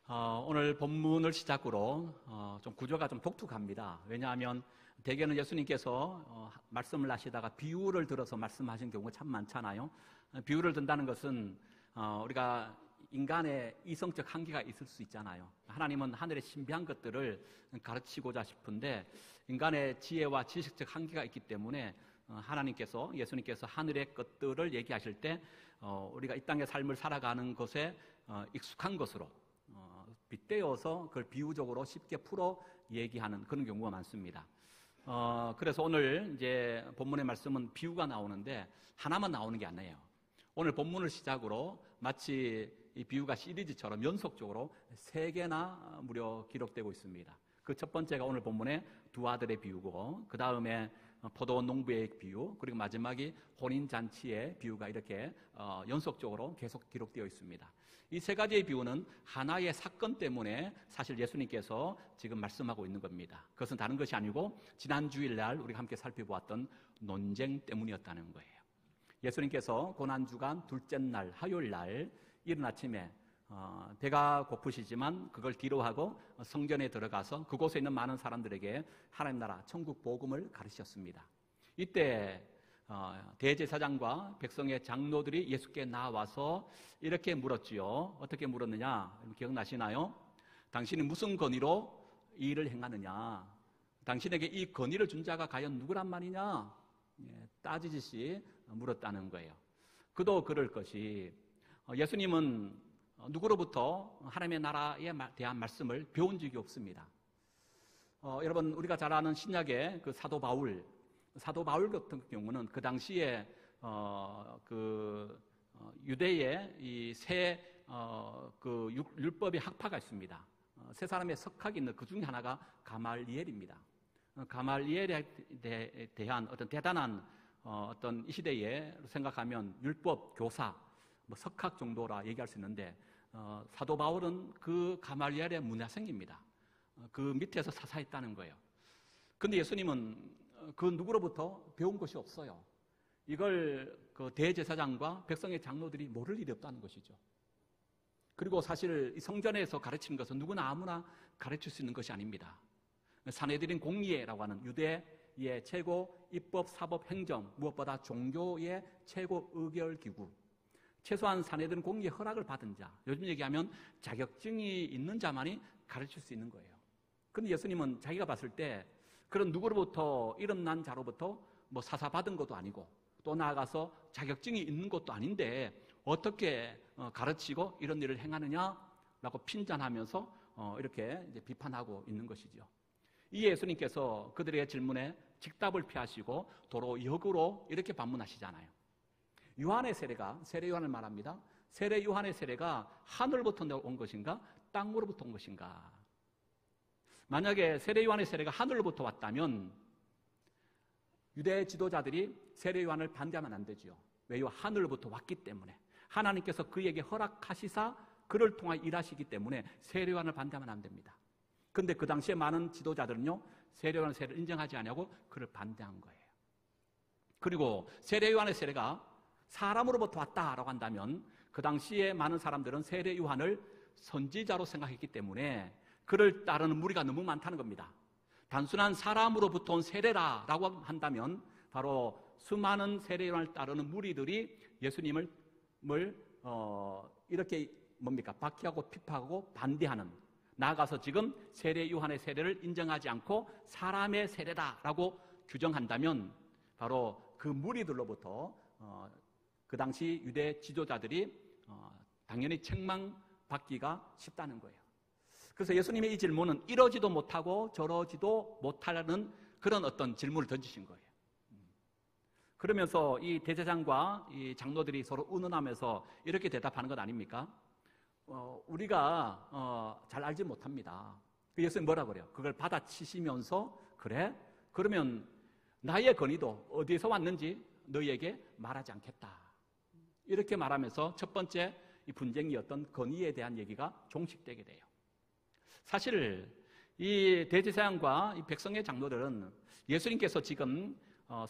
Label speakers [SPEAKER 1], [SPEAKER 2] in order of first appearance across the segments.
[SPEAKER 1] 오늘 본문을 시작으로 좀 구조가 좀 독특합니다. 왜냐하면 대개는 예수님께서 말씀을 하시다가 비유를 들어서 말씀하신 경우가 참 많잖아요. 비유를 든다는 것은 우리가 인간의 이성적 한계가 있을 수 있잖아요. 하나님은 하늘의 신비한 것들을 가르치고자 싶은데 인간의 지혜와 지식적 한계가 있기 때문에 예수님께서 하늘의 것들을 얘기하실 때 우리가 이 땅의 삶을 살아가는 것에 익숙한 것으로 빗대어서 그걸 비유적으로 쉽게 풀어 얘기하는 그런 경우가 많습니다. 그래서 오늘 이제 본문의 말씀은 비유가 나오는데 하나만 나오는 게 아니에요. 오늘 본문을 시작으로 마치 이 비유가 시리즈처럼 연속적으로 3개나 무려 기록되고 있습니다. 그 첫 번째가 오늘 본문의 두 아들의 비유고, 그 다음에 포도원 농부의 비유, 그리고 마지막이 혼인잔치의 비유가 이렇게 연속적으로 계속 기록되어 있습니다. 이 3가지의 비유는 하나의 사건 때문에 사실 예수님께서 지금 말씀하고 있는 겁니다. 그것은 다른 것이 아니고 지난 주일날 우리가 함께 살펴보았던 논쟁 때문이었다는 거예요. 예수님께서 고난주간 둘째 날 화요일날 이른 아침에 배가 고프시지만 그걸 뒤로하고 성전에 들어가서 그곳에 있는 많은 사람들에게 하나님 나라 천국 복음을 가르치셨습니다. 이때 대제사장과 백성의 장로들이 예수께 나와서 이렇게 물었지요. 어떻게 물었느냐? 기억나시나요? 당신이 무슨 권위로 이 일을 행하느냐? 당신에게 이 권위를 준 자가 과연 누구란 말이냐? 따지듯이 물었다는 거예요. 그도 그럴 것이 예수님은 누구로부터 하나님의 나라에 대한 말씀을 배운 적이 없습니다. 여러분, 우리가 잘 아는 신약의 그 사도 바울 같은 경우는 그 당시에 유대의 이 그 율법의 학파가 있습니다. 세 사람의 석학이 있는 그 중에 하나가 가말리엘입니다. 가말리엘에 대한 어떤 대단한 어떤 이 시대에 생각하면 율법 교사, 석학 정도라 얘기할 수 있는데 사도 바울은 그 가말리엘의 문화생입니다. 그 밑에서 사사했다는 거예요. 그런데 예수님은 그 누구로부터 배운 것이 없어요. 이걸 그 대제사장과 백성의 장로들이 모를 일이 없다는 것이죠. 그리고 사실 이 성전에서 가르치는 것은 누구나 아무나 가르칠 수 있는 것이 아닙니다. 산헤드린 공의회라고 하는 유대의 최고 입법, 사법, 행정, 무엇보다 종교의 최고 의결기구, 최소한 산헤드린 공의회 허락을 받은 자, 요즘 얘기하면 자격증이 있는 자만이 가르칠 수 있는 거예요. 그런데 예수님은 자기가 봤을 때 그런 누구로부터 이름난 자로부터 사사받은 것도 아니고 또 나아가서 자격증이 있는 것도 아닌데 어떻게 가르치고 이런 일을 행하느냐라고 핀잔하면서 이렇게 이제 비판하고 있는 것이죠. 이 예수님께서 그들의 질문에 직답을 피하시고 도로 역으로 이렇게 반문하시잖아요. 요한의 세례가, 세례 요한을 말합니다. 세례 요한의 세례가 하늘부터 온 것인가 땅으로부터 온 것인가? 만약에 세례 요한의 세례가 하늘로부터 왔다면 유대 지도자들이 세례 요한을 반대하면 안 되지요. 왜요? 하늘로부터 왔기 때문에. 하나님께서 그에게 허락하시사 그를 통하여 일하시기 때문에 세례 요한을 반대하면 안 됩니다. 그런데 그 당시에 많은 지도자들은요, 세례 요한의 세례를 인정하지 않냐고 그를 반대한 거예요. 그리고 세례 요한의 세례가 사람으로부터 왔다라고 한다면 그 당시에 많은 사람들은 세례 요한을 선지자로 생각했기 때문에 그를 따르는 무리가 너무 많다는 겁니다. 단순한 사람으로부터 온 세례라고 한다면 바로 수많은 세례 요한을 따르는 무리들이 예수님을 이렇게 박해하고 비판하고 반대하는, 나아가서 지금 세례 요한의 세례를 인정하지 않고 사람의 세례다라고 규정한다면 바로 그 무리들로부터 그 당시 유대 지도자들이 당연히 책망받기가 쉽다는 거예요. 그래서 예수님의 이 질문은 이러지도 못하고 저러지도 못하는 그런 어떤 질문을 던지신 거예요. 그러면서 이 대제사장과 이 장로들이 서로 의논하면서 이렇게 대답하는 것 아닙니까? 우리가 잘 알지 못합니다. 예수님 뭐라 그래요? 그걸 받아치시면서 그래? 그러면 나의 권위도 어디에서 왔는지 너희에게 말하지 않겠다. 이렇게 말하면서 첫 번째 이 분쟁이었던 권위에 대한 얘기가 종식되게 돼요. 사실 이 대제사장과 이 백성의 장로들은 예수님께서 지금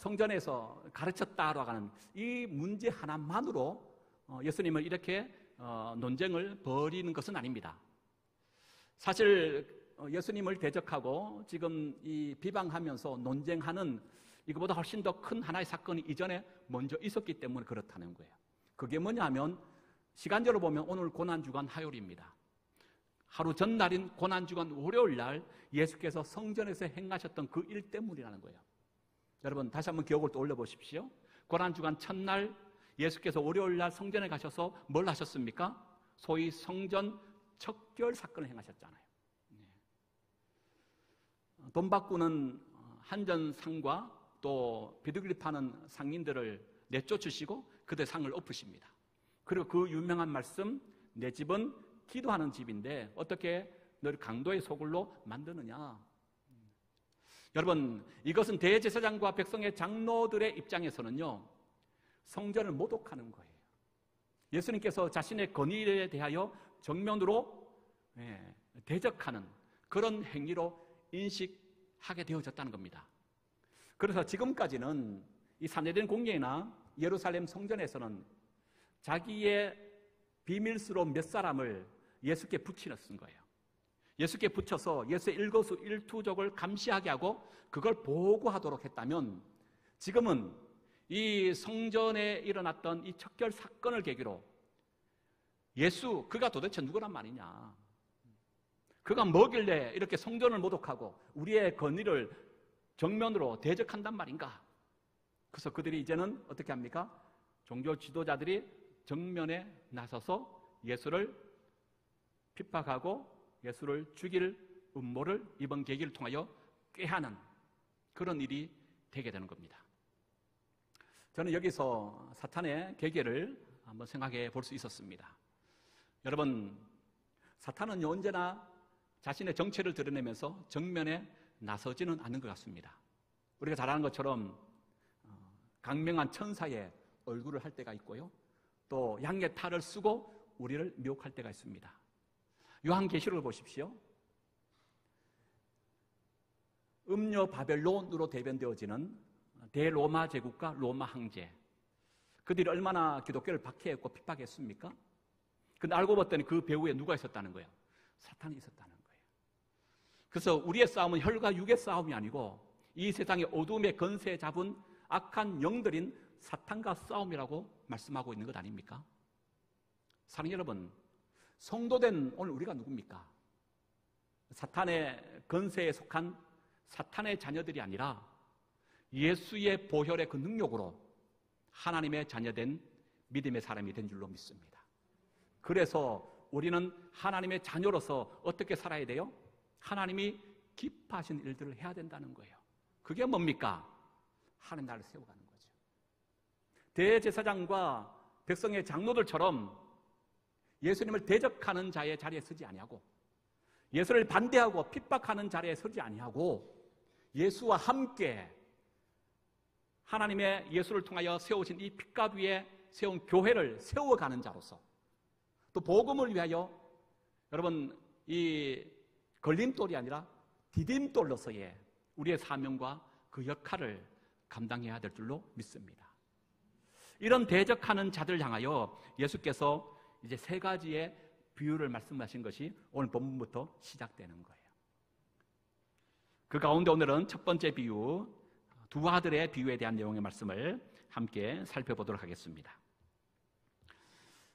[SPEAKER 1] 성전에서 가르쳤다라고 하는 이 문제 하나만으로 예수님을 이렇게 논쟁을 벌이는 것은 아닙니다. 사실 예수님을 대적하고 지금 이 비방하면서 논쟁하는 이거보다 훨씬 더 큰 하나의 사건이 이전에 먼저 있었기 때문에 그렇다는 거예요. 그게 뭐냐 하면 시간적으로 보면 오늘 고난주간 화요일입니다. 하루 전날인 고난주간 월요일 날 예수께서 성전에서 행하셨던 그 일 때문이라는 거예요. 여러분 다시 한번 기억을 떠올려 보십시오. 고난주간 첫날 예수께서 월요일 날 성전에 가셔서 뭘 하셨습니까? 소위 성전 척결 사건을 행하셨잖아요. 돈 바꾸는 한전상과 또 비둘기 파는 상인들을 내쫓으시고 그들 상을 엎으십니다. 그리고 그 유명한 말씀, 내 집은 기도하는 집인데 어떻게 너를 강도의 소굴로 만드느냐. 여러분 이것은 대제사장과 백성의 장로들의 입장에서는요 성전을 모독하는 거예요. 예수님께서 자신의 권위에 대하여 정면으로 대적하는 그런 행위로 인식하게 되어졌다는 겁니다. 그래서 지금까지는 이 산헤드린 공회나 예루살렘 성전에서는 자기의 비밀스러운 몇 사람을 예수께 붙이는 거예요. 예수께 붙여서 예수의 일거수일투족을 감시하게 하고 그걸 보고하도록 했다면 지금은 이 성전에 일어났던 이 척결 사건을 계기로 예수 그가 도대체 누구란 말이냐, 그가 뭐길래 이렇게 성전을 모독하고 우리의 권위를 정면으로 대적한단 말인가. 그래서 그들이 이제는 어떻게 합니까? 종교 지도자들이 정면에 나서서 예수를 핍박하고 예수를 죽일 음모를 이번 계기를 통하여 꾀하는 그런 일이 되게 되는 겁니다. 저는 여기서 사탄의 계계를 한번 생각해 볼 수 있었습니다. 여러분, 사탄은 언제나 자신의 정체를 드러내면서 정면에 나서지는 않는 것 같습니다. 우리가 잘 아는 것처럼 강명한 천사의 얼굴을 할 때가 있고요, 또 양의 탈을 쓰고 우리를 미혹할 때가 있습니다. 요한계시록을 보십시오. 음녀 바벨론으로 대변되어지는 대로마 제국과 로마 황제, 그들이 얼마나 기독교를 박해했고 핍박했습니까? 근데 알고 봤더니 그 배후에 누가 있었다는 거예요? 사탄이 있었다는 거예요. 그래서 우리의 싸움은 혈과 육의 싸움이 아니고 이 세상의 어둠의 건세 잡은 악한 영들인 사탄과 싸움이라고 말씀하고 있는 것 아닙니까? 사랑하는 여러분, 성도된 오늘 우리가 누굽니까? 사탄의 건세에 속한 사탄의 자녀들이 아니라 예수의 보혈의 그 능력으로 하나님의 자녀된 믿음의 사람이 된 줄로 믿습니다. 그래서 우리는 하나님의 자녀로서 어떻게 살아야 돼요? 하나님이 기뻐하신 일들을 해야 된다는 거예요. 그게 뭡니까? 하나님 나라를 세워가는 거죠. 대제사장과 백성의 장로들처럼 예수님을 대적하는 자의 자리에 서지 아니하고 예수를 반대하고 핍박하는 자리에 서지 아니하고 예수와 함께 하나님의 예수를 통하여 세우신 이 핏값 위에 세운 교회를 세워가는 자로서, 또 복음을 위하여 여러분 이 걸림돌이 아니라 디딤돌로서의 우리의 사명과 그 역할을 감당해야 될 줄로 믿습니다. 이런 대적하는 자들 향하여 예수께서 이제 세 가지의 비유를 말씀하신 것이 오늘 본문부터 시작되는 거예요. 그 가운데 오늘은 첫 번째 비유, 두 아들의 비유에 대한 내용의 말씀을 함께 살펴보도록 하겠습니다.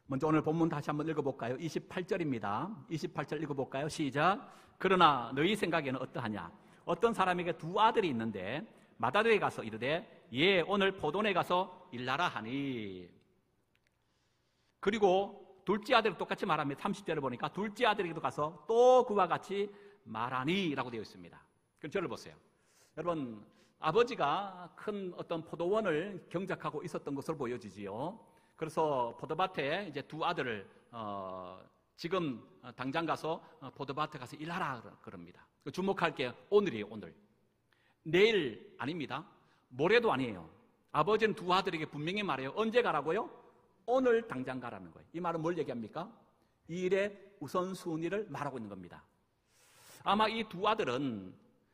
[SPEAKER 1] 먼저 오늘 본문 다시 한번 읽어볼까요? 28절입니다. 28절 읽어볼까요? 시작. 그러나 너희 생각에는 어떠하냐? 어떤 사람에게 두 아들이 있는데 맏아들이 가서 이르되 예, 오늘 포도원에 가서 일하라 하니. 그리고 둘째 아들이 똑같이 말합니다. 30절을 보니까 둘째 아들에게도 가서 또 그와 같이 말하니 라고 되어 있습니다. 그럼 저를 보세요. 여러분, 아버지가 큰 어떤 포도원을 경작하고 있었던 것으로 보여지지요. 그래서 포도밭에 이제 두 아들을 지금 당장 가서 포도밭에 가서 일하라 그럽니다. 주목할 게 오늘이에요. 오늘. 내일 아닙니다. 모레도 아니에요. 아버지는 두 아들에게 분명히 말해요. 언제 가라고요? 오늘 당장 가라는 거예요. 이 말은 뭘 얘기합니까? 이 일의 우선순위를 말하고 있는 겁니다. 아마 이 두 아들은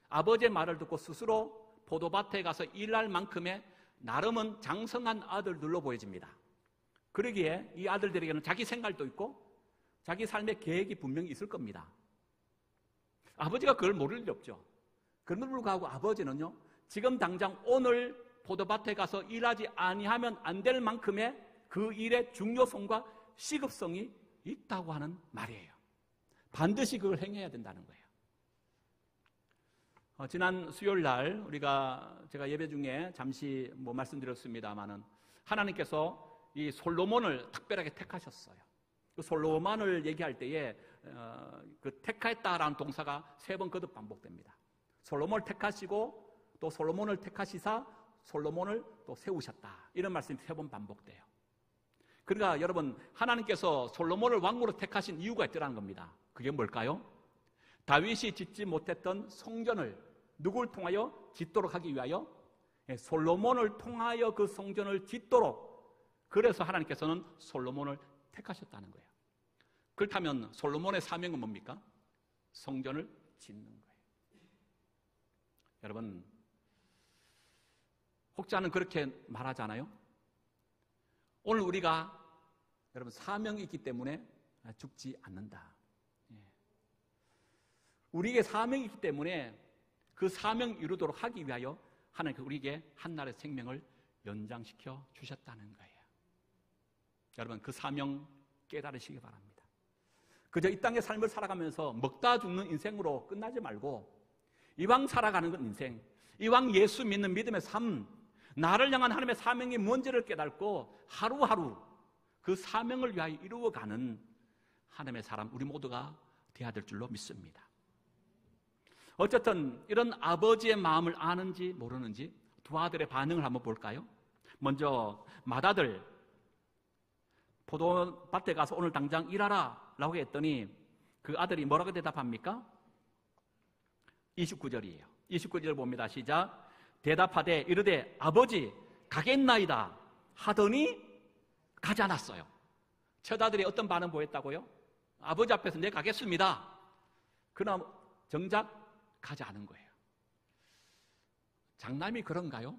[SPEAKER 1] 아버지의 말을 듣고 스스로 포도밭에 가서 일할 만큼의 나름은 장성한 아들들로 보여집니다. 그러기에 이 아들들에게는 자기 생활도 있고 자기 삶의 계획이 분명히 있을 겁니다. 아버지가 그걸 모를 리 없죠. 그럼에도 불구하고 아버지는요, 지금 당장 오늘 포도밭에 가서 일하지 아니하면 안 될 만큼의 그 일의 중요성과 시급성이 있다고 하는 말이에요. 반드시 그걸 행해야 된다는 거예요. 지난 수요일 날 제가 예배 중에 잠시 말씀드렸습니다만은 하나님께서 이 솔로몬을 특별하게 택하셨어요. 그 솔로몬을 얘기할 때에 그 택하였다라는 동사가 3번 거듭 반복됩니다. 솔로몬을 택하시고 또 솔로몬을 택하시사 솔로몬을 또 세우셨다. 이런 말씀이 3번 반복돼요. 그러니까 여러분, 하나님께서 솔로몬을 왕으로 택하신 이유가 있더라는 겁니다. 그게 뭘까요? 다윗이 짓지 못했던 성전을 누굴 통하여 짓도록 하기 위하여? 솔로몬을 통하여 그 성전을 짓도록, 그래서 하나님께서는 솔로몬을 택하셨다는 거예요. 그렇다면 솔로몬의 사명은 뭡니까? 성전을 짓는 거예요. 여러분, 혹자는 그렇게 말하잖아요. 오늘 우리가 여러분 사명이 있기 때문에 죽지 않는다. 우리에게 사명이 있기 때문에 그 사명 이루도록 하기 위하여 하나님께서 우리에게 한날의 생명을 연장시켜 주셨다는 거예요. 여러분, 그 사명 깨달으시기 바랍니다. 그저 이 땅의 삶을 살아가면서 먹다 죽는 인생으로 끝나지 말고 이왕 살아가는 건 인생, 이왕 예수 믿는 믿음의 삶, 나를 향한 하나님의 사명이 뭔지를 깨닫고 하루하루 그 사명을 위하여 이루어가는 하나님의 사람, 우리 모두가 되어야 될 줄로 믿습니다. 어쨌든 이런 아버지의 마음을 아는지 모르는지 두 아들의 반응을 한번 볼까요? 먼저 맏아들, 포도밭에 가서 오늘 당장 일하라 라고 했더니 그 아들이 뭐라고 대답합니까? 29절이에요. 29절 봅니다. 시작. 대답하되 이르되 아버지 가겠나이다 하더니 가지 않았어요. 첫 아들이 어떤 반응 보였다고요? 아버지 앞에서 네 가겠습니다. 그러나 정작 가지 않은 거예요. 장남이 그런가요?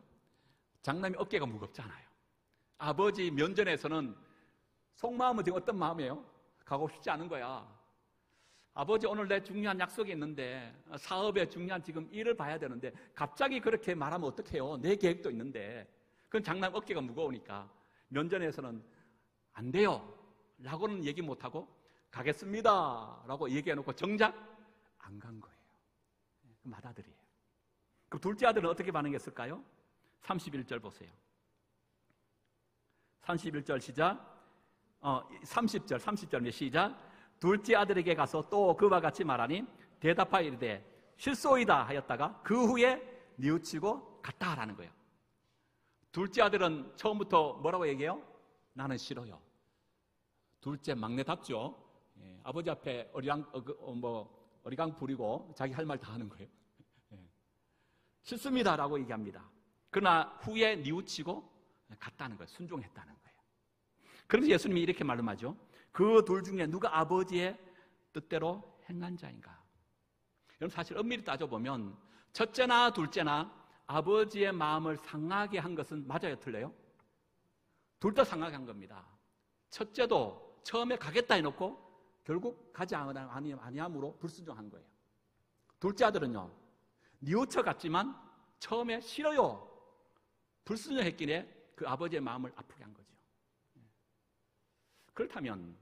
[SPEAKER 1] 장남이 어깨가 무겁잖아요. 아버지 면전에서는 속마음은 지금 어떤 마음이에요? 가고 싶지 않은 거야. 아버지 오늘 내 중요한 약속이 있는데, 사업에 중요한 지금 일을 봐야 되는데 갑자기 그렇게 말하면 어떡해요? 내 계획도 있는데. 그건 장남 어깨가 무거우니까 면전에서는 안 돼요 라고는 얘기 못하고 가겠습니다 라고 얘기해놓고 정작 안 간 거예요. 맏아들이에요. 그럼 둘째 아들은 어떻게 반응했을까요? 31절 보세요. 31절 시작. 30절 시작. 둘째 아들에게 가서 또 그와 같이 말하니 대답하여 이르되 실소이다 하였다가 그 후에 뉘우치고 갔다라는 거예요. 둘째 아들은 처음부터 뭐라고 얘기해요? 나는 싫어요. 둘째 막내답죠. 아버지 앞에 어리광 부리고 자기 할 말 다 하는 거예요. 싫습니다라고 얘기합니다. 그러나 후에 뉘우치고 갔다는 거예요. 순종했다는 거예요. 그래서 예수님이 이렇게 말씀하죠. 그 둘 중에 누가 아버지의 뜻대로 행한 자인가? 여러분, 사실 엄밀히 따져보면 첫째나 둘째나 아버지의 마음을 상하게 한 것은 맞아요, 틀려요? 둘 다 상하게 한 겁니다. 첫째도 처음에 가겠다 해놓고 결국 가지 아니함으로 불순종한 거예요. 둘째 아들은요, 뉘우쳐 갔지만 처음에 싫어요, 불순종했기에 그 아버지의 마음을 아프게 한 거죠. 그렇다면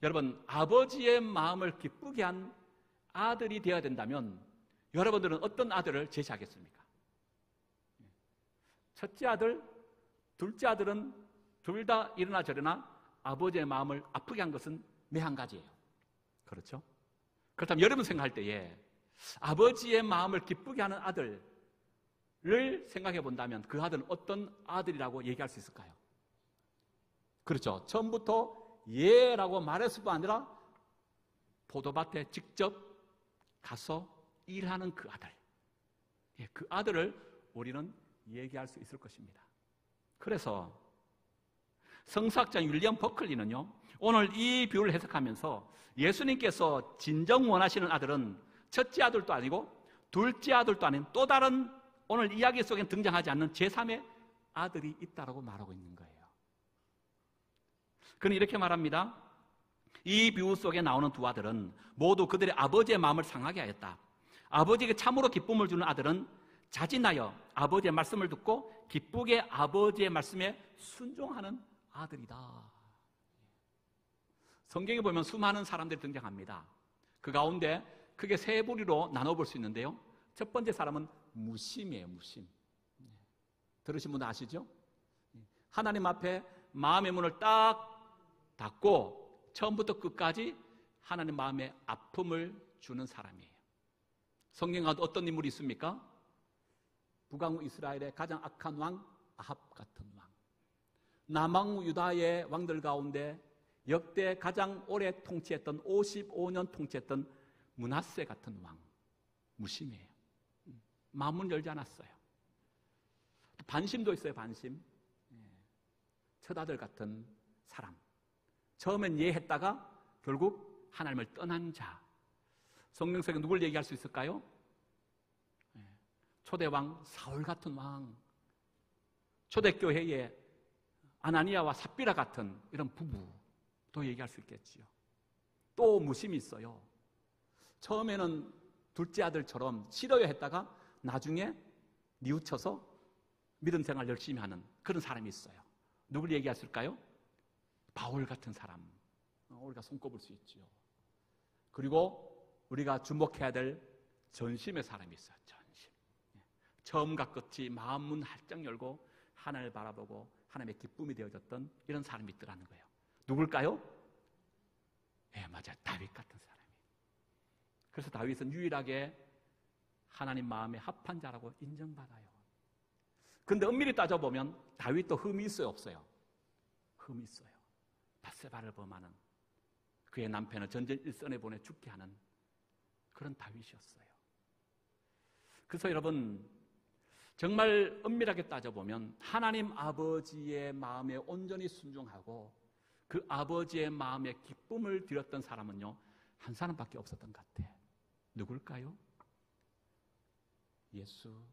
[SPEAKER 1] 여러분, 아버지의 마음을 기쁘게 한 아들이 되어야 된다면 여러분들은 어떤 아들을 제시하겠습니까? 첫째 아들, 둘째 아들은 둘 다 이러나 저러나 아버지의 마음을 아프게 한 것은 매 한 가지예요. 그렇죠? 그렇다면 여러분 생각할 때에 아버지의 마음을 기쁘게 하는 아들을 생각해 본다면 그 아들은 어떤 아들이라고 얘기할 수 있을까요? 그렇죠. 처음부터 예라고 말했을 뿐 아니라 포도밭에 직접 가서 일하는 그 아들. 그 아들을 우리는 얘기할 수 있을 것입니다. 그래서 성사학자 윌리엄 버클리는요, 오늘 이 비유를 해석하면서 예수님께서 진정 원하시는 아들은 첫째 아들도 아니고 둘째 아들도 아닌 또 다른 오늘 이야기 속에 등장하지 않는 제3의 아들이 있다고 말하고 있는 거예요. 그는 이렇게 말합니다. 이 비유 속에 나오는 두 아들은 모두 그들의 아버지의 마음을 상하게 하였다. 아버지에게 참으로 기쁨을 주는 아들은 자진하여 아버지의 말씀을 듣고 기쁘게 아버지의 말씀에 순종하는 아들이다. 성경에 보면 수많은 사람들이 등장합니다. 그 가운데 크게 세 부류로 나눠볼 수 있는데요. 첫 번째 사람은 무심이에요. 무심. 들으신 분들 아시죠? 하나님 앞에 마음의 문을 딱 닫고 처음부터 끝까지 하나님 마음에 아픔을 주는 사람이에요. 성경에 어떤 인물이 있습니까? 북왕국 이스라엘의 가장 악한 왕 아합 같은 왕, 남왕국 유다의 왕들 가운데 역대 가장 오래 통치했던 55년 통치했던 므낫세 같은 왕. 무심해요. 마음을 열지 않았어요. 반심도 있어요. 반심. 첫아들 같은 사람. 처음엔 예했다가 결국 하나님을 떠난 자. 성경 속에 누굴 얘기할 수 있을까요? 초대왕 사울 같은 왕, 초대교회의 아나니아와 삽비라 같은 이런 부부도 얘기할 수 있겠지요. 또 무심이 있어요. 처음에는 둘째 아들처럼 싫어야 했다가 나중에 뉘우쳐서 믿음 생활 열심히 하는 그런 사람이 있어요. 누굴 얘기했을까요? 바울 같은 사람. 우리가 손꼽을 수 있죠. 그리고 우리가 주목해야 될 전심의 사람이 있어요. 전심. 처음과 끝이 마음 문 활짝 열고 하나님을 바라보고 하나님의 기쁨이 되어졌던 이런 사람이 있더라는 거예요. 누굴까요? 맞아요. 다윗 같은 사람이에요. 그래서 다윗은 유일하게 하나님 마음에 합한 자라고 인정받아요. 그런데 엄밀히 따져보면 다윗도 흠이 있어요? 없어요? 흠이 있어요. 밧세바를 범하는, 그의 남편을 전쟁 일선에 보내 죽게 하는 그런 다윗이었어요. 그래서 여러분, 정말 엄밀하게 따져보면 하나님 아버지의 마음에 온전히 순종하고 그 아버지의 마음에 기쁨을 드렸던 사람은요, 한 사람밖에 없었던 것 같아. 누굴까요? 예수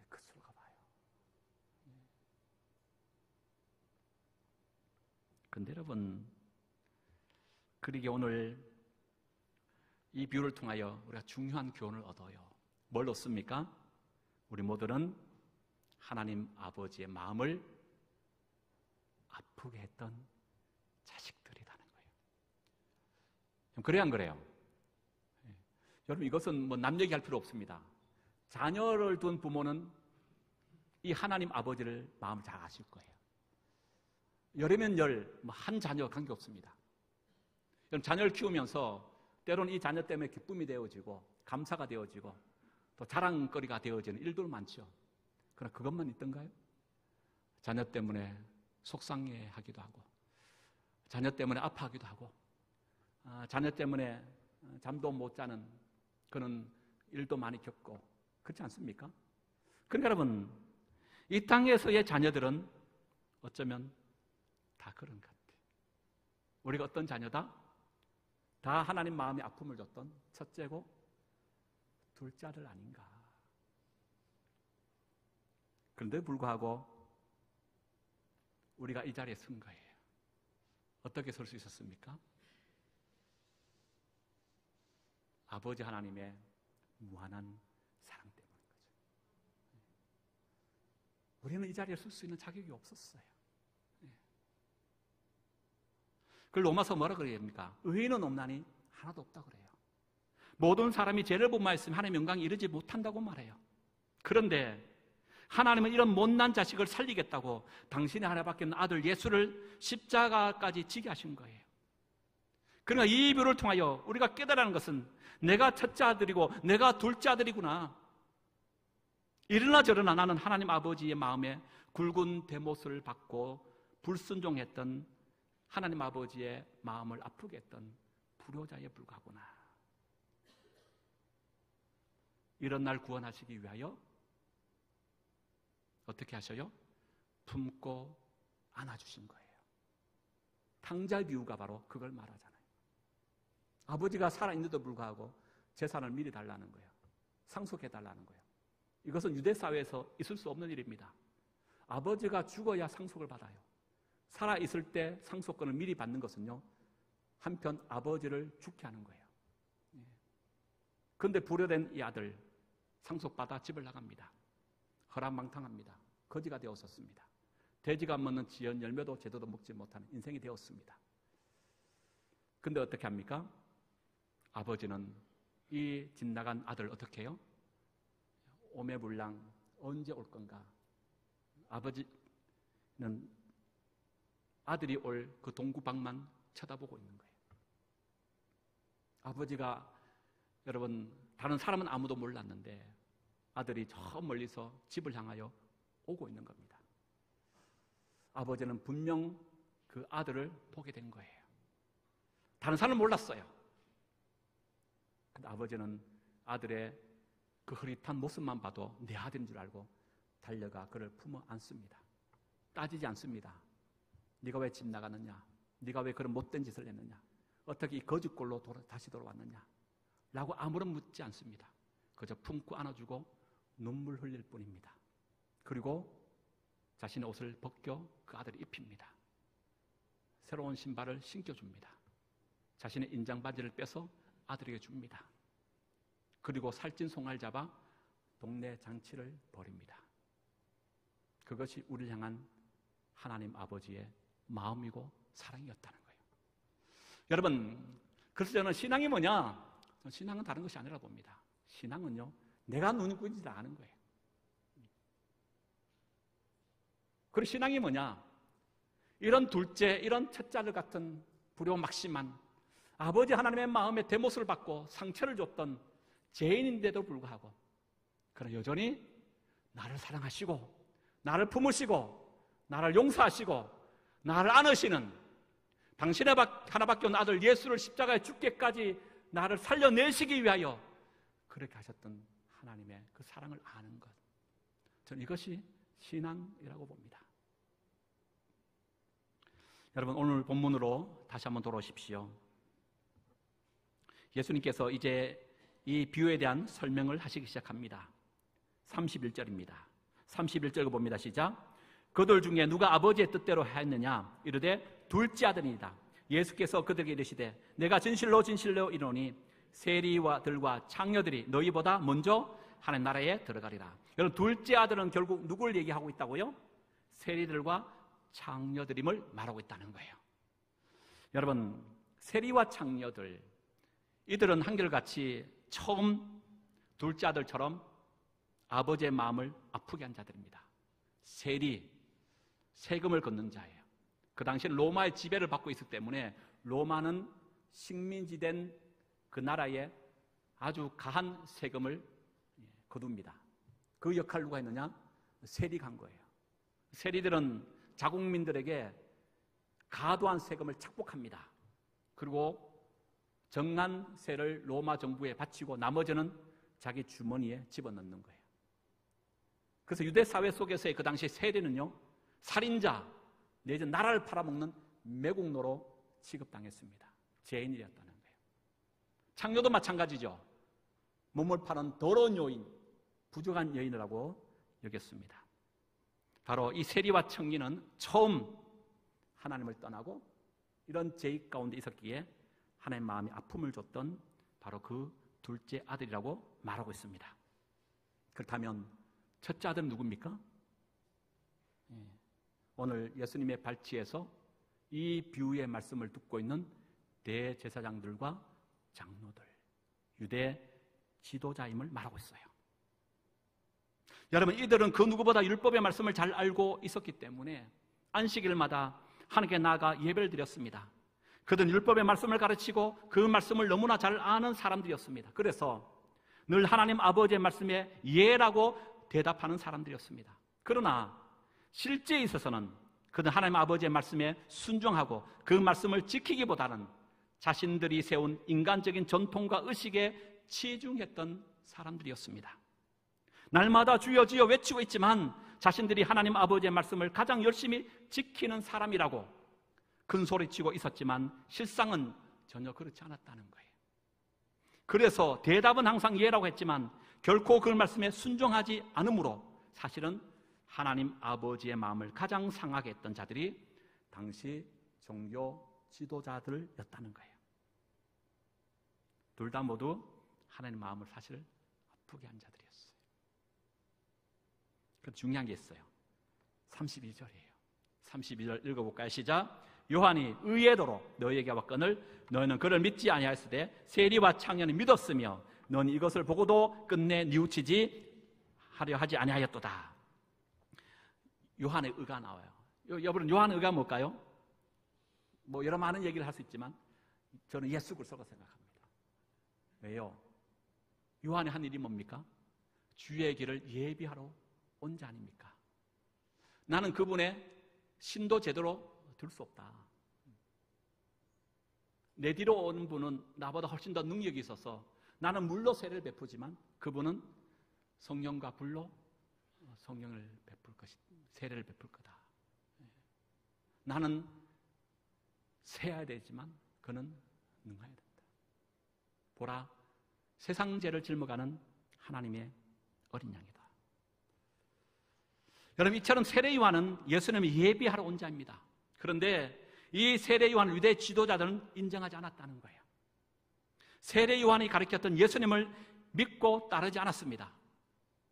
[SPEAKER 1] 그리스도가 봐요. 그런데 여러분, 그러기에 오늘 이 비유를 통하여 우리가 중요한 교훈을 얻어요. 뭘 얻습니까? 우리 모두는 하나님 아버지의 마음을 아프게 했던 자식들이라는 거예요. 그래야 안 그래요? 여러분, 이것은 뭐 남 얘기할 필요 없습니다. 자녀를 둔 부모는 이 하나님 아버지를 마음을 잘 아실 거예요. 열이면 열, 한 자녀 관계없습니다. 여러분, 자녀를 키우면서 때로는 이 자녀 때문에 기쁨이 되어지고 감사가 되어지고 또 자랑거리가 되어지는 일도 많죠. 그러나 그것만 있던가요? 자녀 때문에 속상해하기도 하고, 자녀 때문에 아파하기도 하고, 자녀 때문에 잠도 못 자는 그런 일도 많이 겪고, 그렇지 않습니까? 그러니까 여러분, 이 땅에서의 자녀들은 어쩌면 다 그런 것 같아요. 우리가 어떤 자녀다? 다 하나님 마음에 아픔을 줬던 첫째고 둘째 아들 아닌가. 그런데 불구하고 우리가 이 자리에 선 거예요. 어떻게 설 수 있었습니까? 아버지 하나님의 무한한 사랑 때문인 거죠. 우리는 이 자리에 설 수 있는 자격이 없었어요. 그걸 로마서 뭐라 그래야 됩니까? 의인은 없나니 하나도 없다고 그래요. 모든 사람이 죄를 범하였으면 하나님의 영광에 이르지 못한다고 말해요. 그런데 하나님은 이런 못난 자식을 살리겠다고 당신의 하나밖에 없는 아들 예수를 십자가까지 지게 하신 거예요. 그러니까 이 비유를 통하여 우리가 깨달아는 것은 내가 첫째 아들이고 내가 둘째 아들이구나. 이러나 저러나 나는 하나님 아버지의 마음에 굵은 대못을 받고 불순종했던 하나님 아버지의 마음을 아프게 했던 불효자에 불과하구나. 이런 날 구원하시기 위하여 어떻게 하셔요? 품고 안아주신 거예요. 탕자 비유가 바로 그걸 말하잖아요. 아버지가 살아있는데도 불구하고 재산을 미리 달라는 거예요. 상속해달라는 거예요. 이것은 유대 사회에서 있을 수 없는 일입니다. 아버지가 죽어야 상속을 받아요. 살아있을 때 상속권을 미리 받는 것은요, 한편 아버지를 죽게 하는 거예요. 그런데 불효된 이 아들 상속받아 집을 나갑니다. 허랑방탕합니다. 거지가 되었었습니다. 돼지가 먹는 지연 열매도 제대로 먹지 못하는 인생이 되었습니다. 근데 어떻게 합니까? 아버지는 이 집 나간 아들 어떻게 해요? 오매불랑 언제 올 건가? 아버지는 아들이 올 그 동구방만 쳐다보고 있는 거예요. 아버지가 여러분 다른 사람은 아무도 몰랐는데 아들이 저 멀리서 집을 향하여 오고 있는 겁니다. 아버지는 분명 그 아들을 보게 된 거예요. 다른 사람은 몰랐어요. 근데 아버지는 아들의 그 흐릿한 모습만 봐도 내 아들인 줄 알고 달려가 그를 품어 안습니다. 따지지 않습니다. 네가 왜 집 나갔느냐? 네가 왜 그런 못된 짓을 했느냐? 어떻게 이 거짓골로 다시 돌아왔느냐? 라고 아무런 묻지 않습니다. 그저 품고 안아주고 눈물 흘릴 뿐입니다. 그리고 자신의 옷을 벗겨 그 아들이 입힙니다. 새로운 신발을 신겨줍니다. 자신의 인장 바지를 빼서 아들에게 줍니다. 그리고 살찐 송아를 잡아 동네 장치를 벌입니다. 그것이 우리를 향한 하나님 아버지의 마음이고 사랑이었다는 거예요. 여러분, 그래서 저는 신앙이 뭐냐? 신앙은 다른 것이 아니라 봅니다. 신앙은요, 내가 누구인지 아는 거예요. 그리고 신앙이 뭐냐? 이런 둘째, 이런 첫째 아들 같은 불효막심한 아버지 하나님의 마음에 대못을 받고 상처를 줬던 죄인인데도 불구하고 그러나 여전히 나를 사랑하시고 나를 품으시고 나를 용서하시고 나를 안으시는 당신의 하나밖에 없는 아들 예수를 십자가에 죽게까지 나를 살려내시기 위하여 그렇게 하셨던 하나님의 그 사랑을 아는 것, 저는 이것이 신앙이라고 봅니다. 여러분, 오늘 본문으로 다시 한번 돌아오십시오. 예수님께서 이제 이 비유에 대한 설명을 하시기 시작합니다. 31절입니다. 31절 봅니다. 시작. 그들 중에 누가 아버지의 뜻대로 하였느냐? 이르되 둘째 아들이다. 예수께서 그들에게 이르시되 내가 진실로 진실로 이르노니 세리와들과 창녀들이 너희보다 먼저 하나님 나라에 들어가리라. 여러분, 둘째 아들은 결국 누굴 얘기하고 있다고요? 세리들과 창녀들임을 말하고 있다는 거예요. 여러분, 세리와 창녀들, 이들은 한결같이 처음 둘째 아들처럼 아버지의 마음을 아프게 한 자들입니다. 세리, 세금을 걷는 자예요. 그 당시에는 로마의 지배를 받고 있었기 때문에 로마는 식민지된 그 나라에 아주 가한 세금을 거둡니다. 그 역할을 누가 했느냐? 세리가 한 거예요. 세리들은 자국민들에게 과도한 세금을 착복합니다. 그리고 정한세를 로마 정부에 바치고 나머지는 자기 주머니에 집어넣는 거예요. 그래서 유대 사회 속에서의 그 당시 세리는요, 살인자 내지 나라를 팔아먹는 매국노로 취급당했습니다. 죄인이었다는 거예요. 창녀도 마찬가지죠. 몸을 파는 더러운 여인, 부족한 여인이라고 여겼습니다. 바로 이 세리와 청리는 처음 하나님을 떠나고 이런 죄 가운데 있었기에 하나님 마음이 아픔을 줬던 바로 그 둘째 아들이라고 말하고 있습니다. 그렇다면 첫째 아들은 누굽니까? 오늘 예수님의 발치에서 이 비유의 말씀을 듣고 있는 대제사장들과 장로들, 유대 지도자임을 말하고 있어요. 여러분, 이들은 그 누구보다 율법의 말씀을 잘 알고 있었기 때문에 안식일마다 하나님께 나아가 예배를 드렸습니다. 그들은 율법의 말씀을 가르치고 그 말씀을 너무나 잘 아는 사람들이었습니다. 그래서 늘 하나님 아버지의 말씀에 예라고 대답하는 사람들이었습니다. 그러나 실제에 있어서는 그들은 하나님 아버지의 말씀에 순종하고 그 말씀을 지키기보다는 자신들이 세운 인간적인 전통과 의식에 치중했던 사람들이었습니다. 날마다 주여 주여 외치고 있지만 자신들이 하나님 아버지의 말씀을 가장 열심히 지키는 사람이라고 큰 소리치고 있었지만 실상은 전혀 그렇지 않았다는 거예요. 그래서 대답은 항상 예라고 했지만 결코 그 말씀에 순종하지 않으므로 사실은 하나님 아버지의 마음을 가장 상하게 했던 자들이 당시 종교 지도자들이었다는 거예요. 둘 다 모두 하나님의 마음을 사실 아프게 한 자들이었어요. 그 중요한 게 있어요. 32절이에요. 32절 읽어볼까요? 시작. 요한이 의외도로 너희에게 왔거늘 너희는 그를 믿지 아니하였으되 세리와 창녀는 믿었으며 너는 이것을 보고도 끝내 뉘우치지 하려 하지 아니하였도다. 요한의 의가 나와요. 여러분, 요한의 의가 뭘까요? 뭐 여러 많은 얘기를 할 수 있지만 저는 예수 그리스도라고 생각합니다. 왜요? 요한이 한 일이 뭡니까? 주의 길을 예비하러 온 자 아닙니까? 나는 그분의 신도 제대로 들 수 없다. 내 뒤로 오는 분은 나보다 훨씬 더 능력이 있어서 나는 물로 세례를 베푸지만 그분은 성령과 불로 성령을 베풀 것이 세례를 베풀 거다. 나는 세야 되지만 그는 능해야 된다. 보라, 세상 죄를 짊어가는 하나님의 어린 양이다. 여러분, 이처럼 세례 요한은 예수님을 예비하러 온 자입니다. 그런데 이 세례 요한 유대 지도자들은 인정하지 않았다는 거예요. 세례 요한이 가르쳤던 예수님을 믿고 따르지 않았습니다.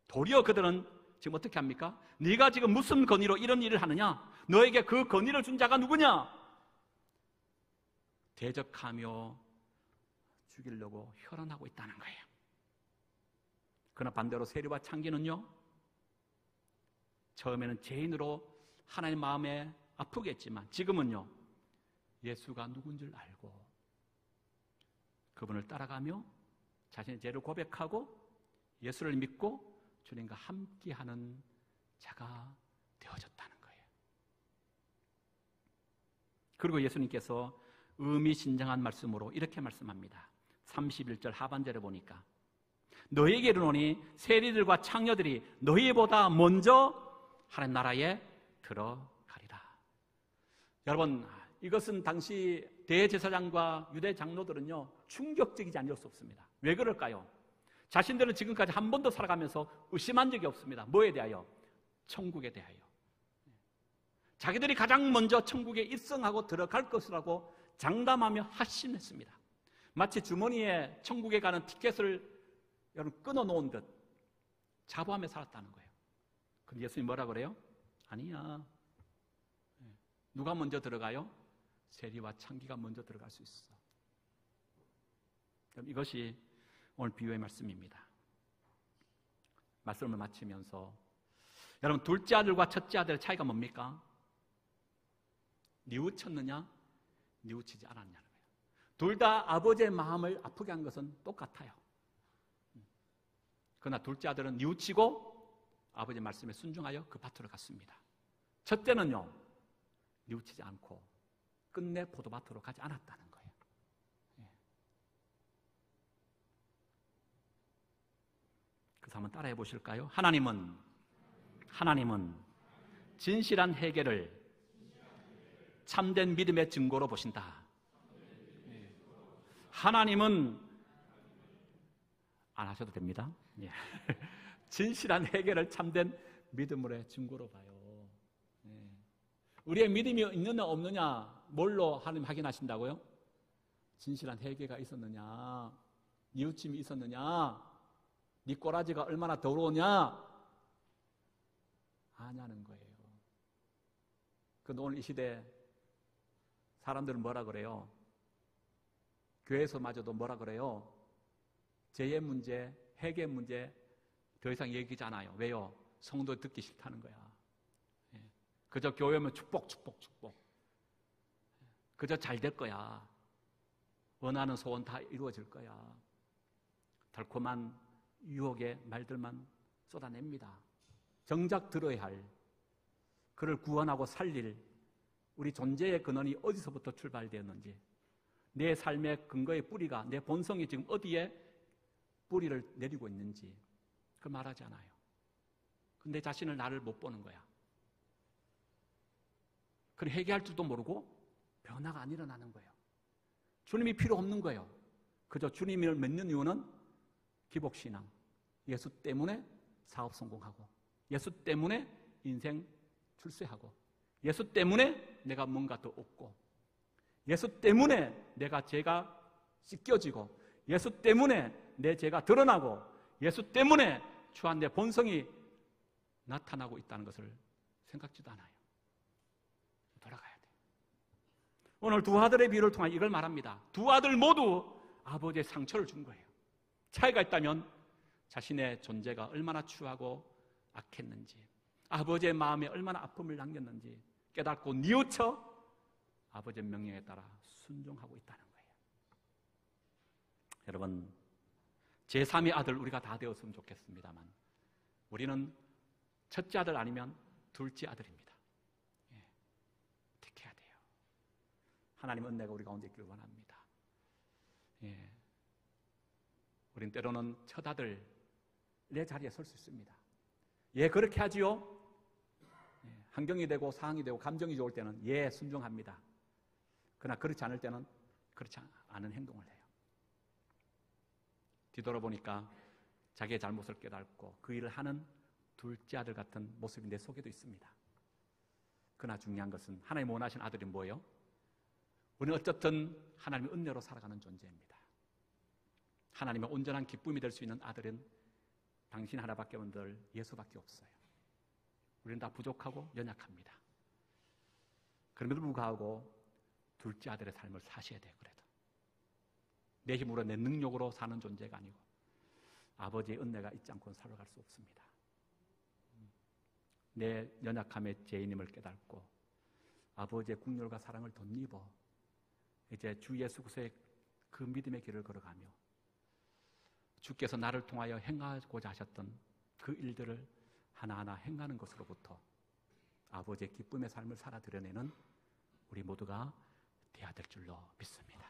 [SPEAKER 1] 도리어 그들은 지금 어떻게 합니까? 네가 지금 무슨 권위로 이런 일을 하느냐? 너에게 그 권위를 준 자가 누구냐? 대적하며 죽이려고 혈안하고 있다는 거예요. 그러나 반대로 세리와 창기는요, 처음에는 죄인으로 하나님 마음에 아프게 했지만 지금은요, 예수가 누군지를 알고 그분을 따라가며 자신의 죄를 고백하고 예수를 믿고 주님과 함께하는 자가 되어졌다는 거예요. 그리고 예수님께서 의미심장한 말씀으로 이렇게 말씀합니다. 31절 하반절에 보니까 너희에게 이르노니 세리들과 창녀들이 너희보다 먼저 하나님 나라에 들어가리라. 여러분, 이것은 당시 대제사장과 유대 장로들은요, 충격적이지 않을 수 없습니다. 왜 그럴까요? 자신들은 지금까지 한 번도 살아가면서 의심한 적이 없습니다. 뭐에 대하여? 천국에 대하여. 자기들이 가장 먼저 천국에 입성하고 들어갈 것이라고 장담하며 확신했습니다. 마치 주머니에 천국에 가는 티켓을 여러분 끊어놓은 듯 자부하며 살았다는 거예요. 근데 예수님이 뭐라 그래요? 아니야. 누가 먼저 들어가요? 세리와 창기가 먼저 들어갈 수 있어. 그럼 이것이 오늘 비유의 말씀입니다. 말씀을 마치면서 여러분, 둘째 아들과 첫째 아들의 차이가 뭡니까? 뉘우쳤느냐, 뉘우치지 않았냐는 거예요. 둘 다 아버지의 마음을 아프게 한 것은 똑같아요. 그러나 둘째 아들은 뉘우치고 아버지의 말씀에 순종하여 그 밭으로 갔습니다. 첫째는요, 뉘우치지 않고 끝내 포도밭으로 가지 않았다는 거예요. 그래서 한번 따라해 보실까요? 하나님은 진실한 회개를 참된 믿음의 증거로 보신다. 하나님은 안 하셔도 됩니다. 진실한 회개를 참된 믿음으로의 증거로 봐요. 우리의 믿음이 있느냐 없느냐 뭘로 하나님 확인하신다고요? 진실한 회개가 있었느냐, 뉘우침이 있었느냐, 네 꼬라지가 얼마나 더러우냐 아냐는 거예요. 그런데 오늘 이 시대 사람들은 뭐라 그래요? 교회에서마저도 뭐라 그래요? 죄의 문제, 회개 문제 더 이상 얘기하지 않아요. 왜요? 성도 듣기 싫다는 거야. 그저 교회 오면 축복. 그저 잘 될 거야. 원하는 소원 다 이루어질 거야. 달콤한 유혹의 말들만 쏟아냅니다. 정작 들어야 할, 그를 구원하고 살릴 우리 존재의 근원이 어디서부터 출발되었는지, 내 삶의 근거의 뿌리가, 내 본성이 지금 어디에 뿌리를 내리고 있는지 그걸 말하지 않아요. 근데 자신을 나를 못 보는 거야. 그걸 회개할 줄도 모르고 변화가 안 일어나는 거예요. 주님이 필요 없는 거예요. 그저 주님을 믿는 이유는 기복신앙, 예수 때문에 사업 성공하고, 예수 때문에 인생 출세하고, 예수 때문에 내가 뭔가 더 얻고, 예수 때문에 내가 죄가 씻겨지고 예수 때문에 내 죄가 드러나고 예수 때문에 주 안에 본성이 나타나고 있다는 것을 생각지도 않아요. 돌아가야 돼. 오늘 두 아들의 비유를 통해 이걸 말합니다. 두 아들 모두 아버지의 상처를 준 거예요. 차이가 있다면 자신의 존재가 얼마나 추하고 악했는지, 아버지의 마음에 얼마나 아픔을 남겼는지 깨닫고 뉘우쳐 아버지의 명령에 따라 순종하고 있다는 거예요. 여러분, 제3의 아들 우리가 다 되었으면 좋겠습니다만 우리는 첫째 아들 아니면 둘째 아들입니다. 택해야 돼요. 하나님의 은혜가 우리 가운데 있기를 원합니다. 우린 때로는 첫 아들 내 자리에 설 수 있습니다. 그렇게 하지요. 환경이 되고 상황이 되고 감정이 좋을 때는 순종합니다. 그러나 그렇지 않을 때는 그렇지 않은 행동을 해요. 뒤돌아보니까 자기의 잘못을 깨닫고 그 일을 하는 둘째 아들 같은 모습이 내 속에도 있습니다. 그러나 중요한 것은 하나님 원하신 아들이 뭐예요? 우리는 어쨌든 하나님의 은혜로 살아가는 존재입니다. 하나님의 온전한 기쁨이 될 수 있는 아들은 당신 하나밖에 없는 예수밖에 없어요. 우리는 다 부족하고 연약합니다. 그럼에도 불구하고 둘째 아들의 삶을 사셔야 돼요. 그래도 내 힘으로 내 능력으로 사는 존재가 아니고 아버지의 은혜가 있지 않고는 살아갈 수 없습니다. 내 연약함의 죄인임을 깨닫고 아버지의 국률과 사랑을 덧입어 이제 주 예수 그리스도의 그 믿음의 길을 걸어가며 주께서 나를 통하여 행하고자 하셨던 그 일들을 하나하나 행하는 것으로부터 아버지의 기쁨의 삶을 살아 드러내는 우리 모두가 되어야 될 줄로 믿습니다.